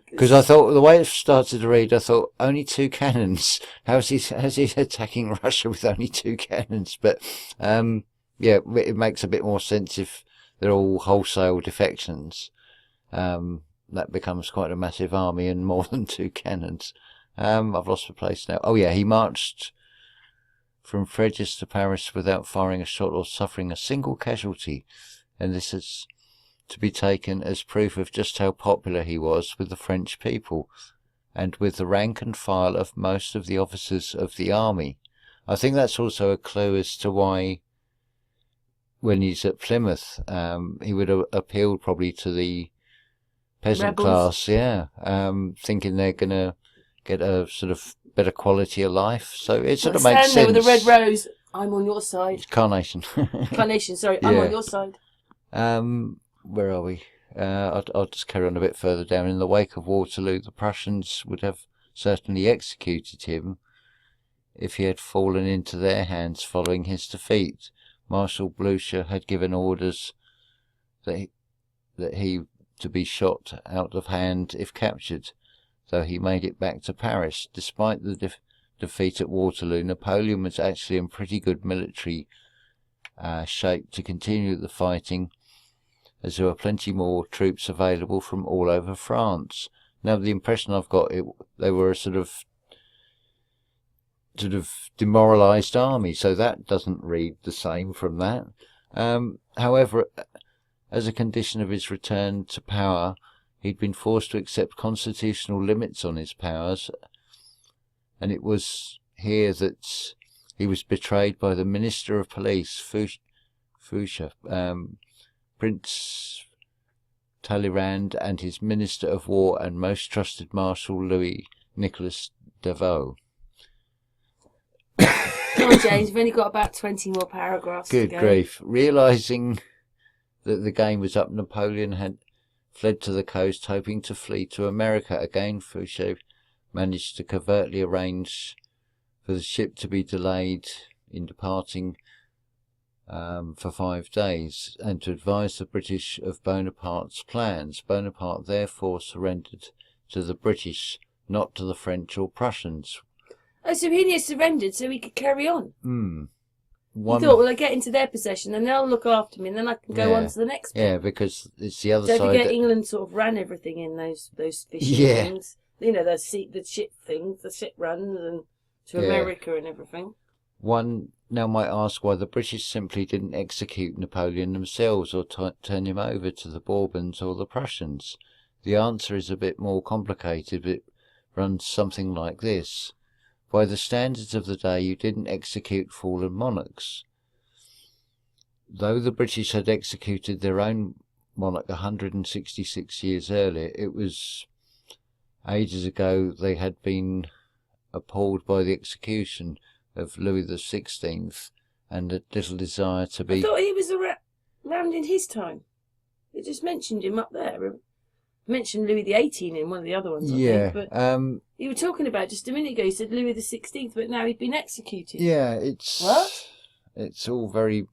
Because I thought, the way it started to read, I thought, only 2 cannons. How's he attacking Russia with only 2 cannons? But, yeah, it makes a bit more sense if they're all wholesale defections. That becomes quite a massive army and more than 2 cannons. I've lost the place now. Oh, yeah, he marched from Fréjus to Paris without firing a shot or suffering a single casualty. And this is to be taken as proof of just how popular he was with the French people and with the rank and file of most of the officers of the army. I think that's also a clue as to why, when he's at Plymouth, he would have appealed probably to the peasant class, yeah, thinking they're going to get a sort of better quality of life. So it sort of makes sense. Stand there with a red rose. I'm on your side. Carnation. Carnation, sorry. I'm on your side. Where are we? I'll just carry on a bit further down. In the wake of Waterloo, the Prussians would have certainly executed him if he had fallen into their hands following his defeat. Marshal Blucher had given orders that he to be shot out of hand if captured, though he made it back to Paris. Despite the defeat at Waterloo, Napoleon was actually in pretty good military shape to continue the fighting, as there were plenty more troops available from all over France. Now, the impression I've got, they were a sort of demoralised army, so that doesn't read the same from that. However, as a condition of his return to power, he'd been forced to accept constitutional limits on his powers, and it was here that he was betrayed by the Minister of Police, Fouché, Prince Talleyrand, and his Minister of War and most trusted Marshal Louis Nicolas Deveau. Come on, James, you've only got about 20 more paragraphs Good to go. grief. Realising that the game was up, Napoleon had fled to the coast, hoping to flee to America. Again, Fouché managed to covertly arrange for the ship to be delayed in departing for 5 days, and to advise the British of Bonaparte's plans. Bonaparte therefore surrendered to the British, not to the French or Prussians. Oh, so he surrendered so he could carry on. He thought, well, I get into their possession and they'll look after me, and then I can go on to the next bit. Yeah, because it's the other side. Don't forget England sort of ran everything in those fishing things. You know, the ship things, the ship runs, and to America and everything. One now might ask why the British simply didn't execute Napoleon themselves, or turn him over to the Bourbons or the Prussians. The answer is a bit more complicated, but it runs something like this. By the standards of the day, you didn't execute fallen monarchs. Though the British had executed their own monarch 166 years earlier, it was ages ago they had been appalled by the execution of Louis XVI, and a little desire to be... I thought he was around in his time. They just mentioned him up there. Mentioned Louis XVIII in one of the other ones, I think. But you were talking about just a minute ago, you said Louis XVI, but now he'd been executed. Yeah, it's... What? It's all very...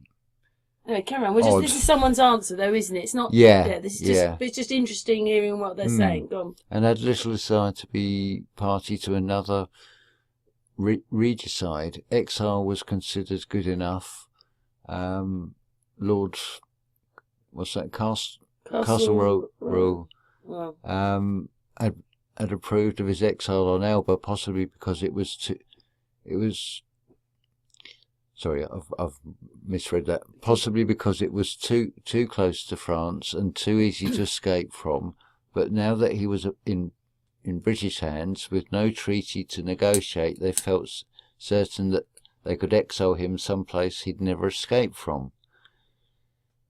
Anyway, carry on. This is someone's answer, though, isn't it? It's not... This is just, it's just interesting hearing what they're saying. Go on. And had little desire to be party to another regicide. Exile was considered good enough. Lord... What's that? Castle Rule. Wow. Had approved of his exile on Elba, possibly because it was sorry, I've misread that. Possibly because it was too close to France and too easy to escape from. But now that he was in British hands, with no treaty to negotiate, they felt certain that they could exile him someplace he'd never escape from.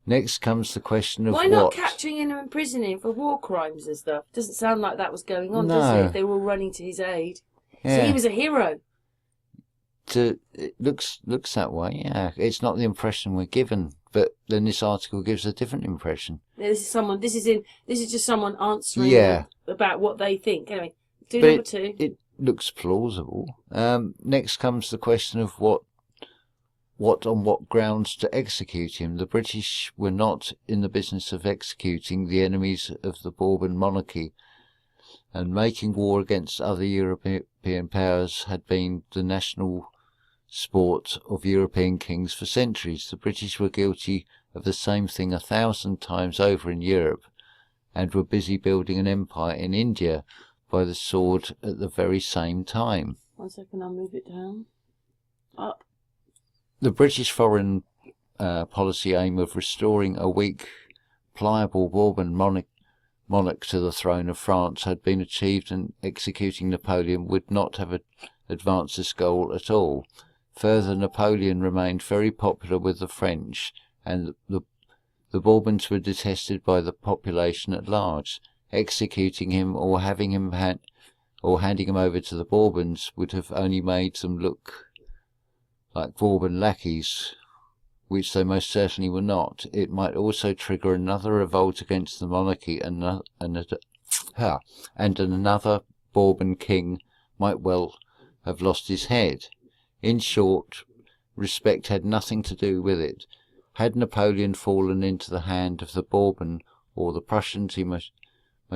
Next comes the question of why not capturing him and imprisoning him for war crimes and stuff? Doesn't sound like that was going on, does it? They were all running to his aid. Yeah. So he was a hero. It looks that way, yeah. It's not the impression we're given, but then this article gives a different impression. Yeah, this is just someone answering about what they think. Anyway, number two. It looks plausible. Next comes the question of on what grounds to execute him. The British were not in the business of executing the enemies of the Bourbon monarchy, and making war against other European powers had been the national sport of European kings for centuries. The British were guilty of the same thing 1,000 times over in Europe, and were busy building an empire in India by the sword at the very same time. 1 second, I'll move it down. Up. The British foreign policy aim of restoring a weak, pliable Bourbon monarch to the throne of France had been achieved, and executing Napoleon would not have advanced this goal at all. Further, Napoleon remained very popular with the French, and the Bourbons were detested by the population at large. Executing him or handing him over to the Bourbons would have only made them look like Bourbon lackeys, which they most certainly were not. It might also trigger another revolt against the monarchy, and another Bourbon king might well have lost his head. In short, respect had nothing to do with it. Had Napoleon fallen into the hand of the Bourbon or the Prussians, he most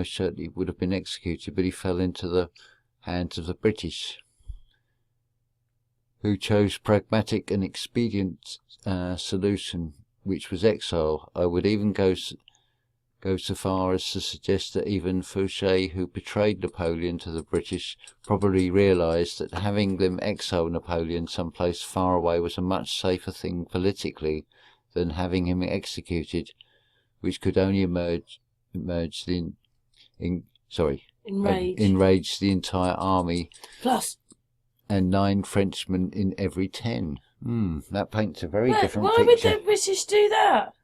certainly would have been executed, but he fell into the hands of the British, who chose pragmatic and expedient solution, which was exile. I would even go so far as to suggest that even Fouché, who betrayed Napoleon to the British, probably realised that having them exile Napoleon someplace far away was a much safer thing politically than having him executed, which could only enrage the entire army. Plus. And 9 Frenchmen in every 10. That paints a very different picture. Why would the British do that?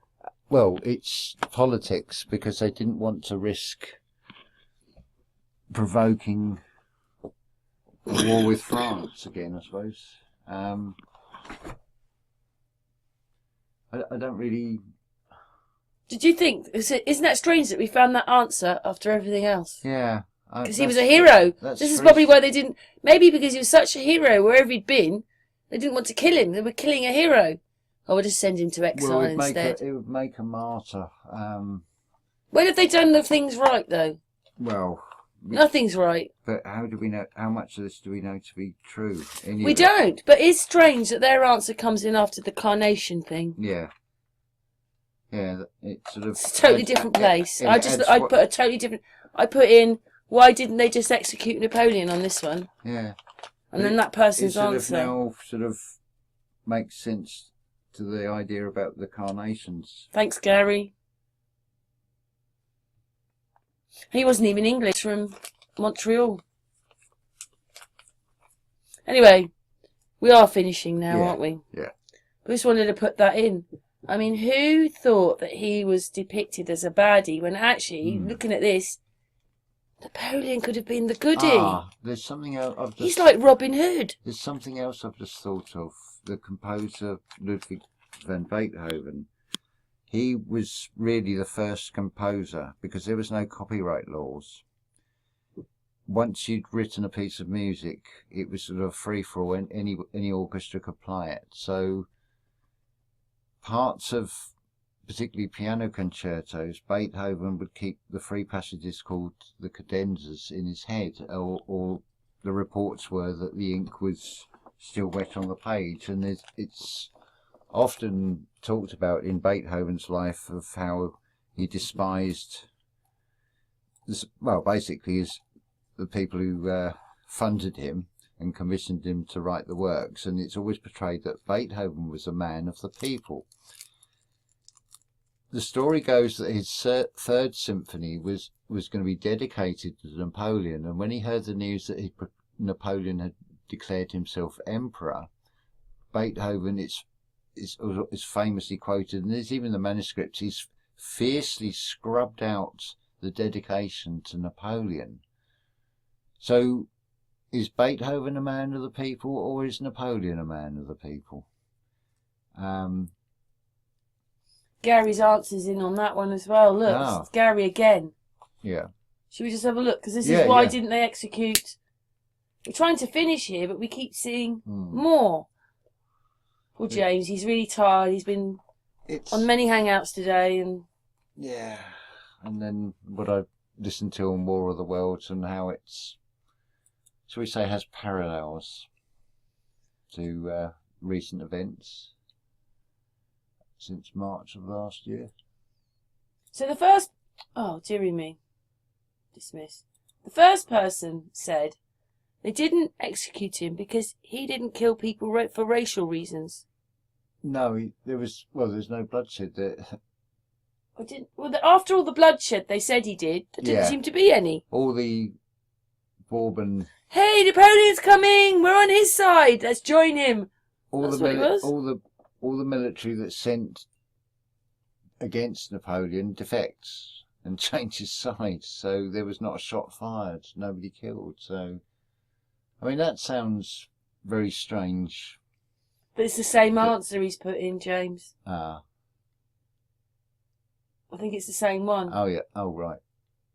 Well, it's politics, because they didn't want to risk provoking a war with France again, I suppose. I don't really... Did you think? Isn't that strange that we found that answer after everything else? Yeah. Because he was a hero. This is probably why they didn't... Maybe because he was such a hero wherever he'd been, they didn't want to kill him. They were killing a hero. I would just send him to exile instead. It would make a martyr. When have they done the things right, though? Well... Nothing's right. But how do we know? How much of this do we know to be true? We don't. But it's strange that their answer comes in after the Carnation thing. Yeah. Yeah, it's sort of... It's a totally different place. I put a totally different... I put in, why didn't they just execute Napoleon on this one? Yeah. And then that person's answer. It now sort of makes sense to the idea about the Carnations. Thanks, Gary. He wasn't even English, from Montreal. Anyway, we are finishing now, aren't we? Yeah. We just wanted to put that in. I mean, who thought that he was depicted as a baddie when actually, looking at this, Napoleon could have been the goodie. There's something else. He's like Robin Hood. There's something else I've just thought of. The composer Ludwig van Beethoven. He was really the first composer because there was no copyright laws. Once you'd written a piece of music, it was sort of free for all, and any orchestra could play it. So parts of particularly piano concertos, Beethoven would keep the free passages called the cadenzas in his head, or the reports were that the ink was still wet on the page, and it's often talked about in Beethoven's life of how he despised basically the people who funded him and commissioned him to write the works, and it's always portrayed that Beethoven was a man of the people. The story goes that his third symphony was going to be dedicated to Napoleon, and when he heard the news that Napoleon had declared himself emperor, Beethoven is famously quoted, and there's even the manuscript, he's fiercely scrubbed out the dedication to Napoleon. So is Beethoven a man of the people, or is Napoleon a man of the people? Gary's answer's in on that one as well. Look, it's Gary again. Yeah. Should we just have a look? Because this is why didn't they execute... We're trying to finish here, but we keep seeing more. Poor James, he's really tired. He's been on many hangouts today, and and then what I listened to on War of the Worlds and how it's, shall we say, has parallels to recent events since March of last year. So the first, dearie me, dismiss. The first person said they didn't execute him because he didn't kill people for racial reasons. No, there's no bloodshed there. After all the bloodshed they said he did, there didn't seem to be any. All the Bourbon... Hey, Napoleon's coming! We're on his side! Let's join him! All the military that's sent against Napoleon defects and changes sides, so there was not a shot fired, nobody killed. So, I mean, that sounds very strange. But it's the same answer he's put in, James. I think it's the same one. Oh, yeah. Oh, right.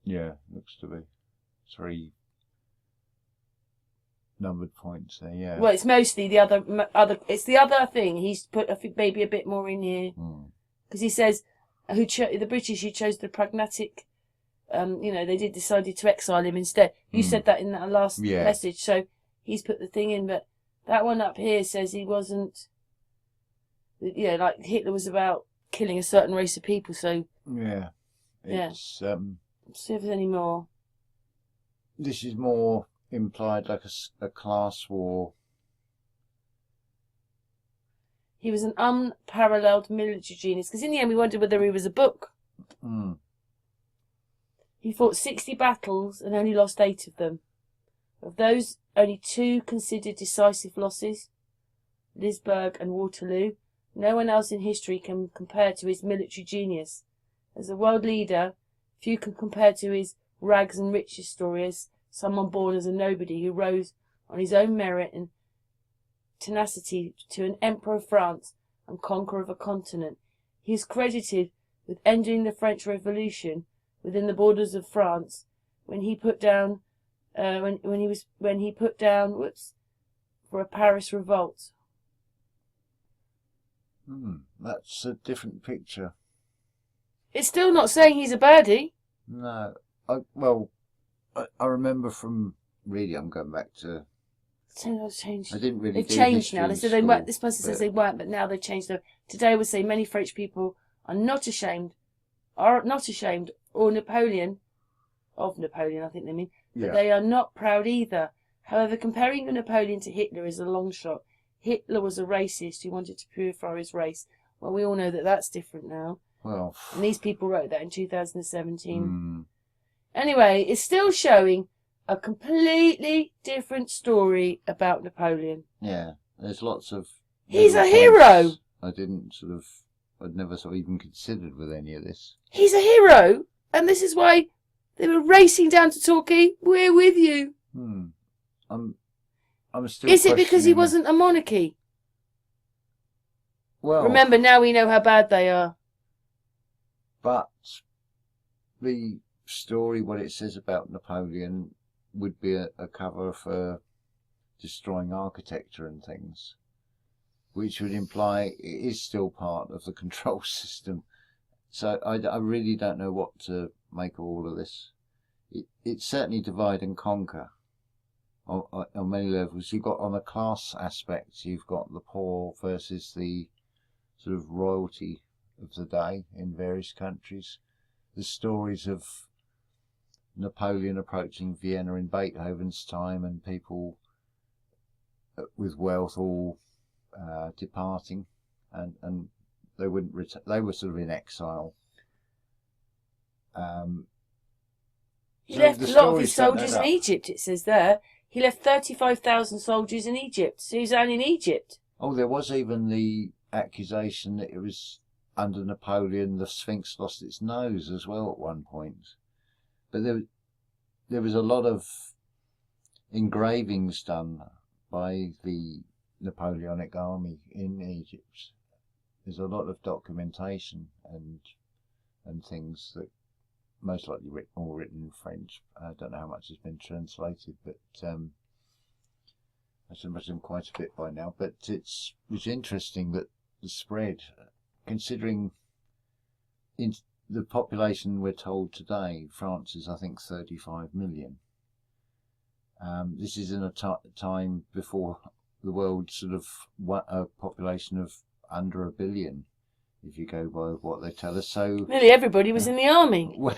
Yeah, looks to be 3 numbered points there, yeah. Well, it's mostly the other. It's the other thing. He's put maybe a bit more in here. Because he says, the British who chose the pragmatic, they decided to exile him instead. You said that in that last message, so he's put the thing in, but that one up here says he wasn't, like Hitler was about killing a certain race of people, so... Yeah. Let's see if there's any more. This is more implied like a class war. He was an unparalleled military genius, because in the end we wondered whether he was a book. He fought 60 battles and only lost 8 of them. Of those, only 2 considered decisive losses, Lisburg and Waterloo. No one else in history can compare to his military genius. As a world leader, few can compare to his rags and riches story as someone born as a nobody who rose on his own merit and tenacity to an emperor of France and conqueror of a continent. He is credited with ending the French Revolution within the borders of France when he put down when he put down for a Paris revolt. That's a different picture. It's still not saying he's a baddie. No, I remember from reading. I'm going back to. Changed. I didn't really. They've changed now. They said they weren't. This person says they weren't, but now they've changed them. Today we say many French people are not ashamed, or Napoleon, I think they mean, but they are not proud either. However, comparing Napoleon to Hitler is a long shot. Hitler was a racist who wanted to purify his race. Well, we all know that that's different now. Well, and these people wrote that in 2017. Anyway, it's still showing a completely different story about Napoleon. Yeah, there's lots of. He's a hero. I'd never sort of even considered with any of this. He's a hero, and this is why they were racing down to Torquay. We're with you. I'm still. Is it because he wasn't a monarchy? Well, remember, now we know how bad they are. But the story, what it says about Napoleon, would be a cover for destroying architecture and things, which would imply it is still part of the control system. So I really don't know what to make of all of this. It's certainly divide and conquer on many levels. You've got, on a class aspect, you've got the poor versus the sort of royalty of the day in various countries. The stories of Napoleon approaching Vienna in Beethoven's time, and people with wealth all departing, and they wouldn't return. They were sort of in exile. He left a lot of his soldiers in Egypt, it says there. He left 35,000 soldiers in Egypt. So he was only in Egypt. Oh, there was even the accusation that it was under Napoleon the Sphinx lost its nose as well at one point. But there was a lot of engravings done by the Napoleonic army in Egypt. There's a lot of documentation and things that most likely all written in French. I don't know how much has been translated, but I should imagine quite a bit by now. But it's interesting that the spread, considering the population we're told today, France is I think 35 million. This is in a time before the world sort of a population of under 1 billion. If you go by what they tell us. So nearly everybody was in the army. Well,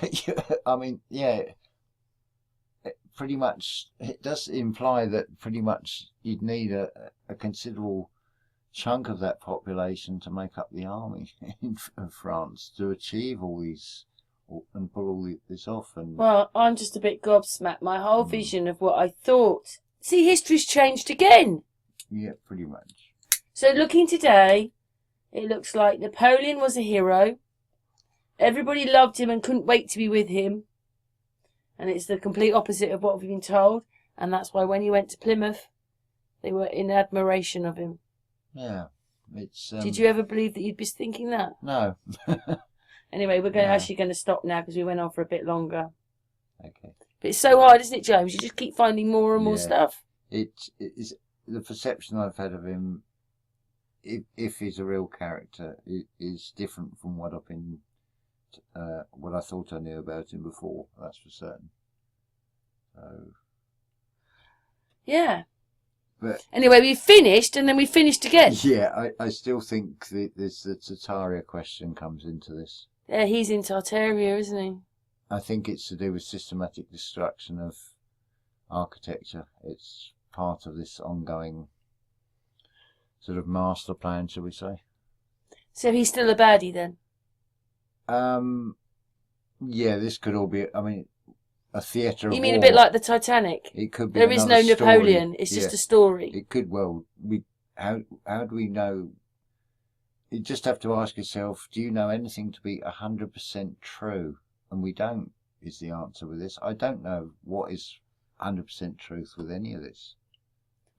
I mean, yeah, pretty much. It does imply that pretty much you'd need a considerable chunk of that population to make up the army of France to achieve all these and pull all this off. And well, I'm just a bit gobsmacked. My whole vision of what I thought. See, history's changed again. Yeah, pretty much. So looking today, it looks like Napoleon was a hero. Everybody loved him and couldn't wait to be with him. And it's the complete opposite of what we've been told. And that's why when he went to Plymouth, they were in admiration of him. Yeah. It's. Did you ever believe that you'd be thinking that? No. Anyway, we're actually going to stop now because we went on for a bit longer. Okay. But it's so hard, isn't it, James? You just keep finding more and more stuff. It is the perception I've had of him. If he's a real character, is different from what I've been, what I thought I knew about him before. That's for certain. So. Yeah. But anyway, we finished, and then we finished again. Yeah, I still think the Tartaria question comes into this. Yeah, he's in Tartaria, isn't he? I think it's to do with systematic destruction of architecture. It's part of this ongoing sort of master plan, shall we say. So he's still a baddie then? Yeah, this could all be, I mean, a theatre of war. You mean a bit like the Titanic? It could be. There is no Napoleon, it's just a story. It could well. How do we know? You just have to ask yourself, do you know anything to be 100% true? And we don't, is the answer with this. I don't know what is 100% truth with any of this.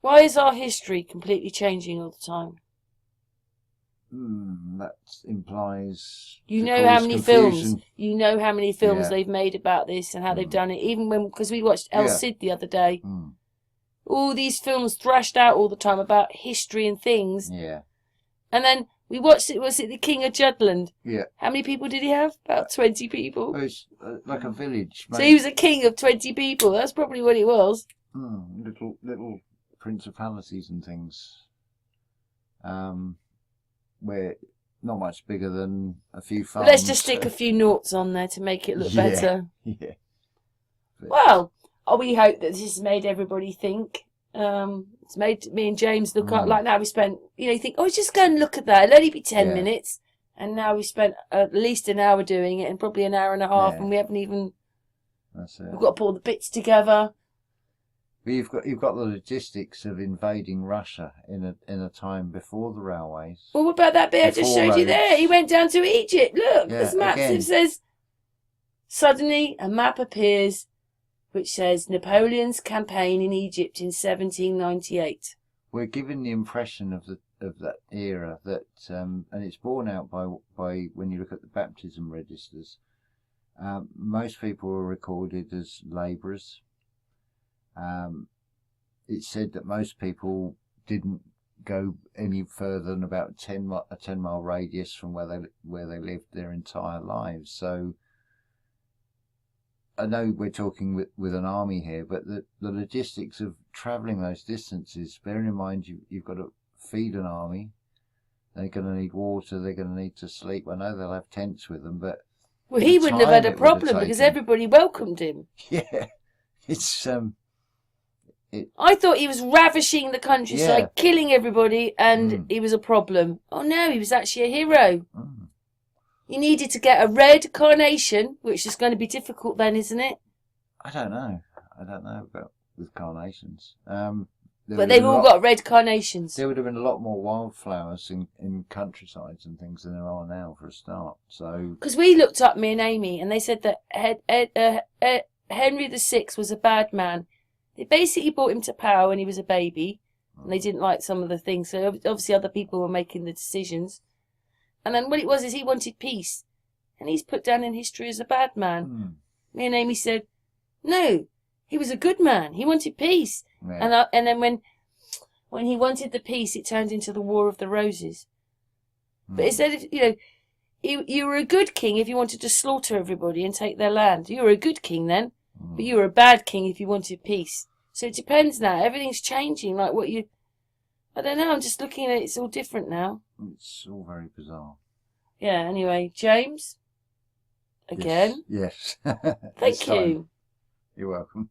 Why is our history completely changing all the time? That implies You to know cause how many confusion. films. You know how many films Yeah. they've made about this and how they've done it. Even because we watched El Cid the other day. All these films thrashed out all the time about history and things. Yeah. And then we watched it. Was it The King of Jutland? Yeah. How many people did he have? About 20 people. It's like a village. So he was a king of 20 people. That's probably what he was. Little principalities and things. Where not much bigger than a few farms. Let's just stick a few noughts on there to make it look better. Yeah. Well, we hope that this has made everybody think. It's made me and James look up. Like now we spent, you think, just go and look at that. It'll only be 10 minutes. And now we spent at least an hour doing it and probably an hour and a half. And we haven't even... That's it. We've got to put all the bits together. But you've got the logistics of invading Russia in a time before the railways. Well, what about that bit I just showed you there? He went down to Egypt. Look, there's maps. It says, suddenly a map appears which says Napoleon's campaign in Egypt in 1798. We're given the impression of that era that, and it's borne out by when you look at the baptism registers. Most people were recorded as labourers. It's said that most people didn't go any further than about a 10-mile radius from where they lived their entire lives. So I know we're talking with an army here, but the logistics of travelling those distances, bearing in mind you've got to feed an army, they're going to need water, they're going to need to sleep. I know they'll have tents with them, but... Well, he wouldn't have had a problem because everybody welcomed him. Yeah, it's... I thought he was ravishing the countryside, killing everybody, and he was a problem. Oh no, he was actually a hero. He needed to get a red carnation, which is going to be difficult then, isn't it? I don't know about with carnations. But they've all got red carnations. There would have been a lot more wildflowers in countrysides and things than there are now, for a start. So because we looked up, me and Amy, and they said that Henry VI was a bad man. They basically brought him to power when he was a baby, and they didn't like some of the things. So obviously other people were making the decisions. And then what it was is he wanted peace, and he's put down in history as a bad man. Me and Amy said, no, he was a good man. He wanted peace. Yeah. And then when he wanted the peace, it turned into the War of the Roses. But instead of, you were a good king if you wanted to slaughter everybody and take their land. You were a good king then. But you were a bad king if you wanted peace. So it depends now. Everything's changing. Like I don't know. I'm just looking at it. It's all different now. It's all very bizarre. Yeah, anyway. James? Again? Yes. Thank you. You're welcome.